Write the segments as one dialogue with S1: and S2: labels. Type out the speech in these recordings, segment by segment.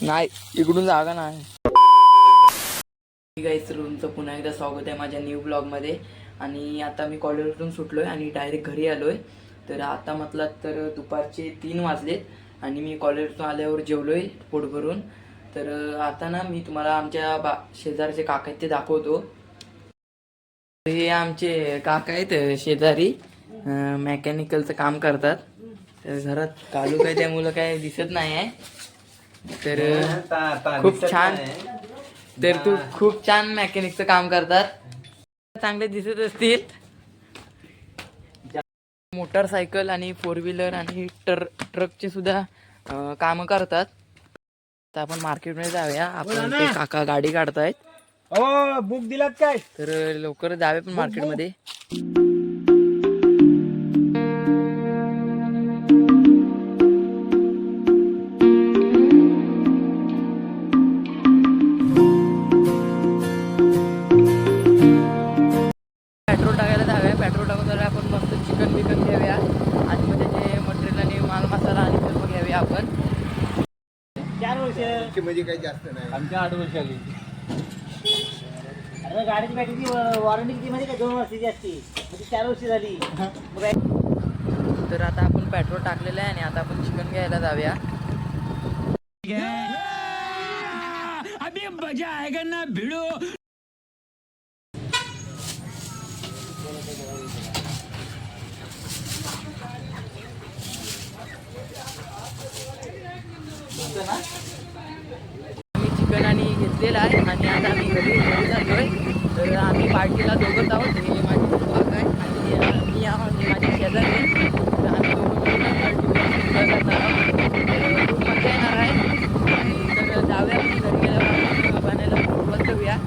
S1: नाही, इकडून जागा नाही. गाईस, तुमचं पुन्हा एकदा स्वागत आहे माझ्या न्यू ब्लॉगमध्ये. आणि आता मी कॉलेजवरून सुटलोय आणि डायरेक्ट घरी आलोय. तर आता म्हटलं तर दुपारचे 3 वाजलेत आणि मी कॉलेजवरून आल्यावर जेवलोय पोट भरून. तर आता ना मी तुम्हाला आमच्या शेजारचे काका आहेत ते दाखवतो. हे आमचे काका आहेत शेजारी, मेकॅनिकलचं काम करतात. तर घरात कालू काय त्यामुळं काय दिसत नाही आहे. तर खूप छान, तर तू खूप छान मेकॅनिकचं काम करतात, चांगले दिसत असतील. मोटरसायकल आणि 4 व्हीलर आणि ट्रकचे सुद्धा कामं करतात. तर आपण मार्केटमध्ये जाऊया. आपण ते काका गाडी काढतायत.
S2: बुक दिलात काय?
S1: तर लवकर जाऊया पण मार्केटमध्ये. पेट्रोल टाकायला जाऊया. पेट्रोल टाकून जरा आपण मस्त चिकन बिकन घेऊया आणि मग त्याचे मटेरियल आणि माल मसाला आणि सर्व घेऊया आपण.
S2: 4 वर्ष
S3: मध्ये काही जास्त नाही.
S2: आमच्या 8 वर्ष आली. अरे गाडीची बॅटरी वॉरंटी किती मध्ये काय 2 वर्षाची असते, म्हणजे 4 वर्ष झाली.
S1: तर आता आपण पेट्रोल टाकलेलं आहे आणि आता आपण चिकन घ्यायला जाऊया.
S2: अभी मजा आएगा ना भिड़ो.
S1: मी चिकन आणि घेतलेलं आहे आणि आता आम्ही घरी चाललोय. तर आम्ही पार्टीला दोघंच आहोत. हे माझी बाग आहे आणि मी आणि माझी शेजारी आहे. तर आम्ही दोघं मिळून पार्टी खूप मजा येणार आहे. तर जाऊया आपण घरी गेल्यावर बनायला सुरुवात करूया.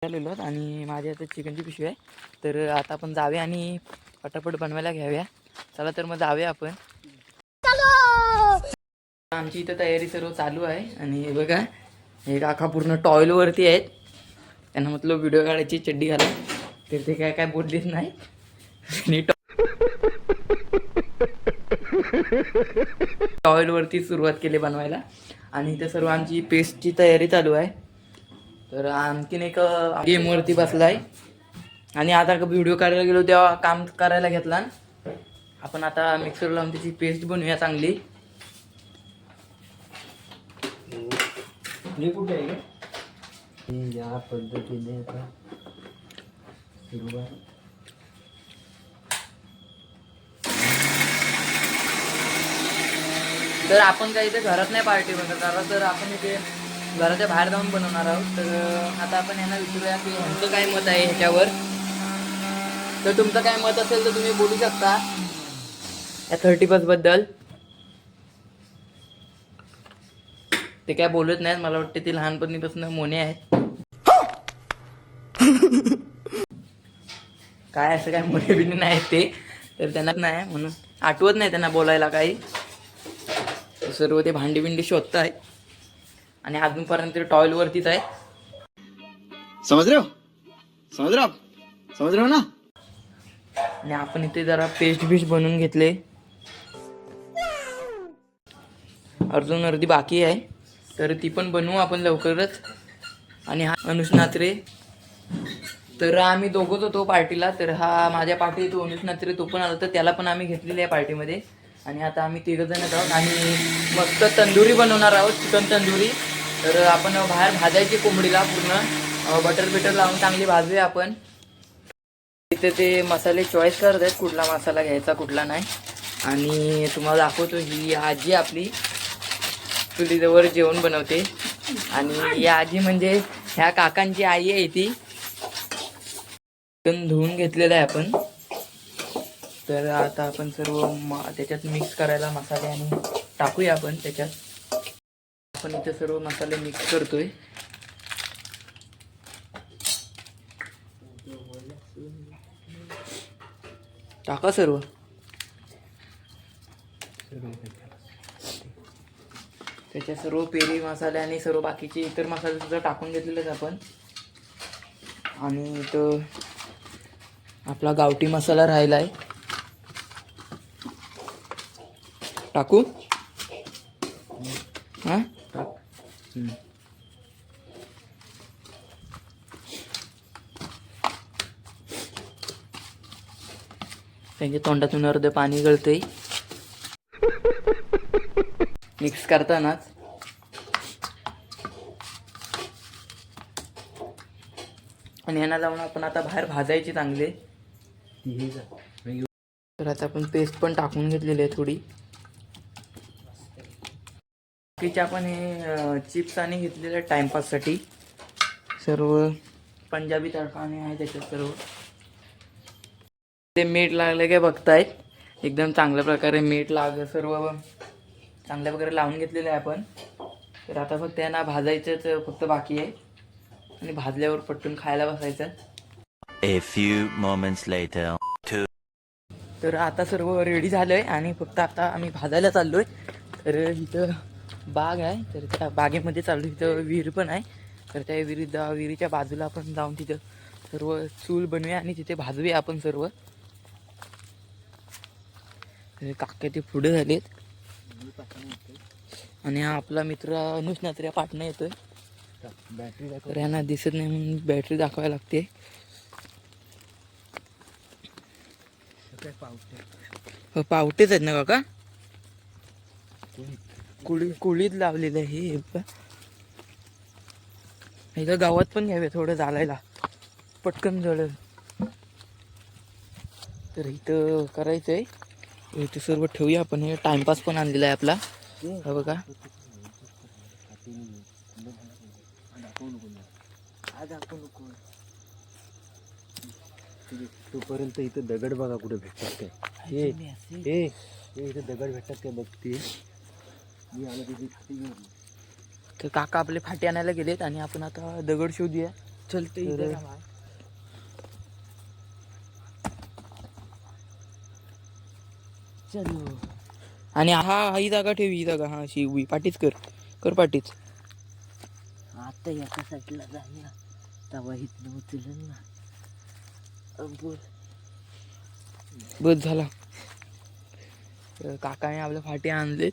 S1: आलेलो आणि माझ्या आता चिकनची पिशवी आहे. तर आता आपण जाऊया आणि पटापट बनवायला घ्याव्या. चला तर मग जाऊया आपण. आमची इथं तयारी सर्व चालू आहे आणि हे बघा, हे काका पूर्ण टॉयलवरती आहेत. त्यांना म्हटलं व्हिडिओ काढायची, चड्डी घाला, तर ते काय काय बोललेच नाही. टॉयलवरती सुरुवात केली बनवायला आणि इथं सर्व आमची पेस्टची तयारी चालू आहे. तर आणखीन एक गेमवरती बसलाय आणि आता व्हिडिओ काढायला गेलो तेव्हा काम करायला घेतला. आपण आता मिक्सर लावून त्याची पेस्ट बनवूया चांगली.
S2: हे कुठे आहे का? या पद्धतीने आता सुरुवात.
S1: तर आपण काही इथे घरात नाही पार्टी बनवणार, तर आपण इथे घराच्या बाहेर जाऊन बनवणार आहोत. तर आता आपण यांना विचारूया की ह्यांचं काय मत आहे ह्याच्यावर. तर तुमचं काय मत असेल तर तुम्ही बोलू शकता या 30+ बद्दल. ते काय बोलत नाहीत, मला वाटते ते लहानपणीपासून मोने आहेत. काय असं काय मोने बिने नाही ते, तर त्यांना नाही म्हणून आठवत नाही त्यांना बोलायला काही. सर्व ते भांडी बिंडी शोधत आहेत आणि अजूनपर्यंत टॉयलवरतीच आहे.
S3: समज रहे हो ना.
S1: आणि आपण इथे जरा पेस्ट बिस्ट बनवून घेतले, अजून अर्धी बाकी आहे. तर ती पण बनवू आपण लवकरच. आणि हा अनुष नात्रे, तर आम्ही दोघंच होतो पार्टीला. तर हा माझ्या पार्टी तो अनुष नात्रे तो पण आला, तर त्याला पण आम्ही घेतलेली आहे पार्टीमध्ये. आणि आता आम्ही 3 जण आहोत आणि मस्त तंदुरी बनवणार आहोत, चिकन तंदुरी. तर आपण बाहेर भाजायची कोंबडीला पूर्ण बटर लावून चांगली भाजूया आपण. इथे ते मसाले चॉईस करत आहेत, कुठला मसाला घ्यायचा कुठला नाही. आणि तुम्हाला दाखवतो, ही आजी आपली चुलीजवळ जेवण बनवते. आणि ही आजी म्हणजे ह्या काकांची आई आहे. ती चिकन धुवून घेतलेलं आहे आपण. तर आता आपण सर्व त्याच्यात मिक्स करायला मसाले आणि टाकूया आपण त्याच्यात. आपण इथे सर्व मसाले मिक्स करतोय. टाका सर्व. त्याच्या सर्व पेरी मसाले आणि सर्व बाकीचे इतर मसाले सुद्धा टाकून घेतलेलेच आपण. आणि इथं आपला गावठी मसाला राहिला आहे, टाकू. हां त्यांच्या तोंडातून अर्ध पाणी गळतंय मिक्स करतानाच. आणि ह्यांना लावून आपण आता बाहेर भाजायचे चांगले. तर आता आपण पेस्ट पण टाकून घेतलेली आहे थोडी. बाकीचे आपण हे चिप्स आणि घेतलेले टाइमपाससाठी. सर्व पंजाबी तडकाने आहे त्याच्यात सर्व. ते मीठ लागले काय बघतायत. एकदम चांगल्या प्रकारे मीठ सर्व चांगल्या प्रकारे लावून घेतलेलं आहे आपण. तर आता फक्त यांना भाजायचंच फक्त बाकी आहे. आणि भाजल्यावर पटकन खायला बसायचं.
S4: A few moments later.
S1: तर आता सर्व रेडी झालं आहे आणि फक्त आता आम्ही भाजायला चाललो आहे. तर इथं बाग आहे. तर त्या बागेमध्ये चाललो. इथं विहीर पण आहे. तर त्या विहिरीच्या बाजूला आपण जाऊन तिथं सर्व चूल बनवूया आणि तिथे भाजूया आपण सर्व. काका ते पुढे झालेत आणि हा आपला मित्र अनुष नात्रे पाटणं येतोय. तर यांना दिसत नाही म्हणून बॅटरी दाखवायला लागते. पावटेच आहेत ना काका. कुळीत लावलेलं आहे हे. इथं गावात पण घ्यावे थोडं चालायला पटकन जळेल. तर इथं करायचंय. इथं सर्व ठेवूया आपण. हे टाइमपास पण आणलेला आहे आपला. हा बघा.
S3: तोपर्यंत इथं दगड बघा कुठे भेटतात काय. हे इथे दगड भेटतात काय बघते. मी आलो तिथे फाटी घेऊन.
S1: तर काका आपले फाटी आणायला गेलेत आणि आपण आता दगड शोधूया. चलते चलो. आणि ही जागा ठेवी. ही जागा हा अशी उभी पाठीच कर पाठीच.
S2: आता एका साईडला जाऊया तेव्हा इथनं उचलेल ना. बोल
S1: बस झाला. काकाने आपल्या फाटी आणलेत.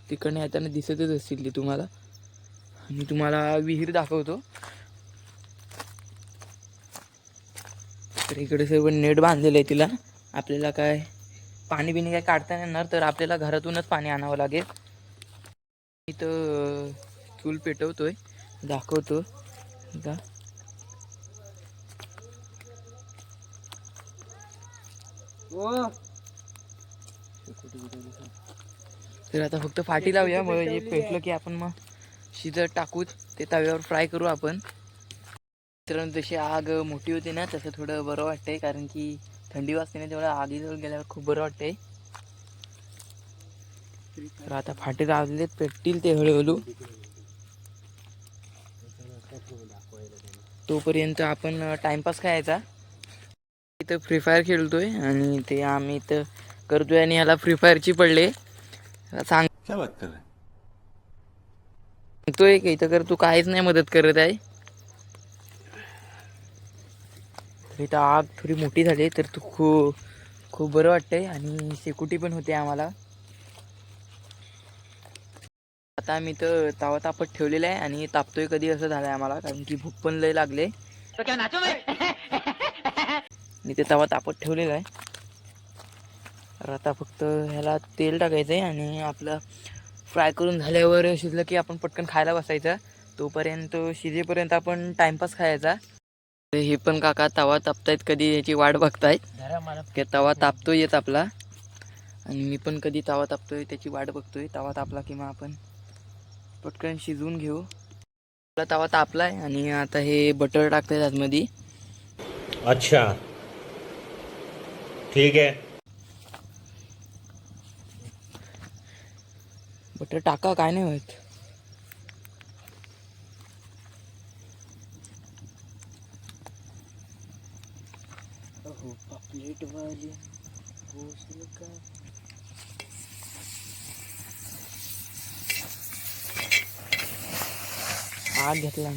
S1: तिकडनं येताना दिसतच असतील ते तुम्हाला. आणि तुम्हाला विहीर दाखवतो. तर इकडे सर्व नेट बांधलेलं आहे तिला. आपल्याला काय पाणी बिणी काय काढता येणार तर आपल्याला घरातूनच पाणी आणावं लागेल. इथं चूल पेटवतोय दाखवतो. तर आता फक्त फाटी लावूया. मग हे पेटलं की आपण मग शिजत टाकू. ते तव्यावर फ्राय करू आपण. मित्रांनो जशी आग मोठी होते ना तसं थोडं बरं वाटतंय. कारण की थंडी वाजते ना तेवढं आगीजवळ गेल्यावर खूप बरं वाटतंय. तर आता फाटे लावलेत पेटतील ते हळूहळू. तोपर्यंत आपण टाइमपास खायचा. इथं फ्री फायर खेळतोय आणि ते आम्ही इथं करतोय आणि ह्याला फ्री फायरची पडले. सांगतोय की इथं कर तू काहीच नाही मदत करत आहे. इथं आग थोडी मोठी झाली तर तू खूप बरं वाटतंय आणि शेकोटी पण होते आम्हाला. आता आम्ही इथं तवा तापत ठेवलेला आहे आणि तापतोय कधी असं झालंय आम्हाला. कारण की भूक पण लय लागले. आणि ते तवा तापत ठेवलेला आहे. तर आता फक्त ह्याला तेल टाकायचं आहे आणि आपलं फ्राय करून झाल्यावर शिजलं की आपण पटकन खायला बसायचं. तोपर्यंत शिजेपर्यंत आपण टाइमपास खायचा. हे पण काका तवा तापतायत कधी याची वाट बघतायत. की तवा तापतोय येत आपला. आणि मी पण कधी तवा तापतोय त्याची वाट बघतोय. तवा तापला की मग आपण पटकन शिजवून घेऊ. आपला तवा तापलाय आणि आता हे बटर टाकतायत आतमध्ये.
S5: अच्छा ठीक है.
S1: बटर टाका काय नाही होत. प्लेट वाली आग घेतला.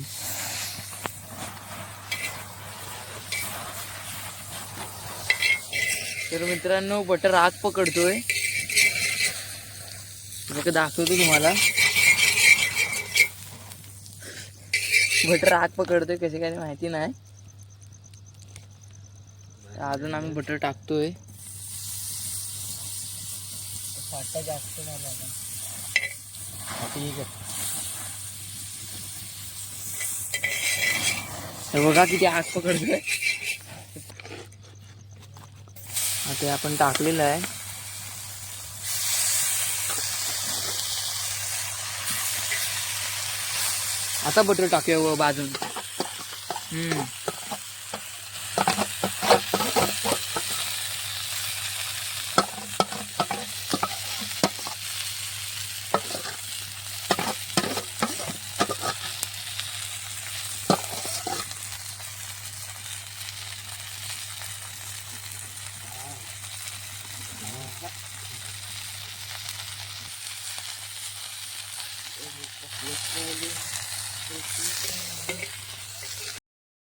S1: तर मित्रांनो बटर आग पकडतोय. दाखवतो तुम्हाला. बटर आग पकडतोय कसे काय माहिती नाही. अजून आम्ही बटर टाकतोय.
S2: फाटा जास्त झाला आता.
S3: ठीक आहे.
S1: हे बघा किती आग पकडतोय. ते आपण टाकलेलं आहे. आता बटर टाकूया बाजून.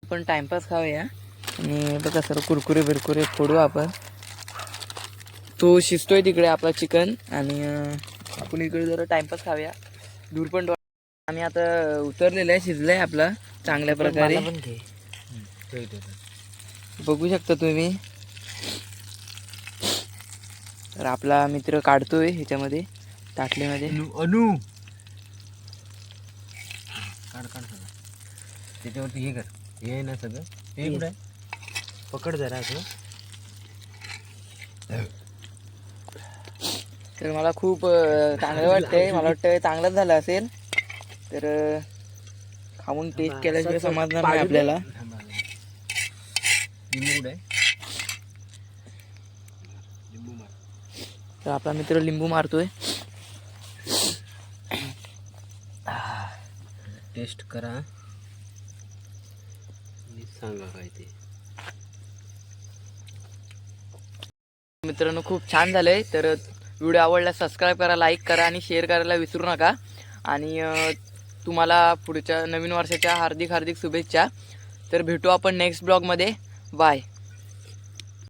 S1: पण टाइमपास खाऊया आणि बघा सर्व कुरकुरे बिरकुरे फोडू आपण. तो शिजतोय तिकडे आपला चिकन आणि आपण इकडे जरा टाइमपास खाऊया. दूर पण आम्ही आता उतरलेलं आहे, शिजलंय आपला चांगल्या प्रकारे. बघू शकता तुम्ही. तर आपला मित्र काढतोय ह्याच्यामध्ये ताटलीमध्ये.
S3: अनु काढ सगळं त्याच्यावरती हे कर. हे आहे ना सगळं हे कुठं आहे? पकड जरा असं.
S1: तर मला खूप चांगलं वाटतंय. मला वाटतं चांगलंच झालं असेल. तर खाऊन टेस्ट केल्याशिवाय समजणार नाही आपल्याला.
S3: लिंबू कुठं आहे? लिंबू मार.
S1: तर आपला मित्र लिंबू मारतोय.
S3: टेस्ट करा आणि सांगा काय ते.
S1: मित्रांनो खूप छान झालंय. तर व्हिडिओ आवडल्यास सबस्क्राईब करा, लाईक करा आणि शेअर करायला विसरू नका. आणि तुम्हाला पुढच्या नवीन वर्षाच्या हार्दिक शुभेच्छा. तर भेटू आपण नेक्स्ट ब्लॉगमध्ये. बाय.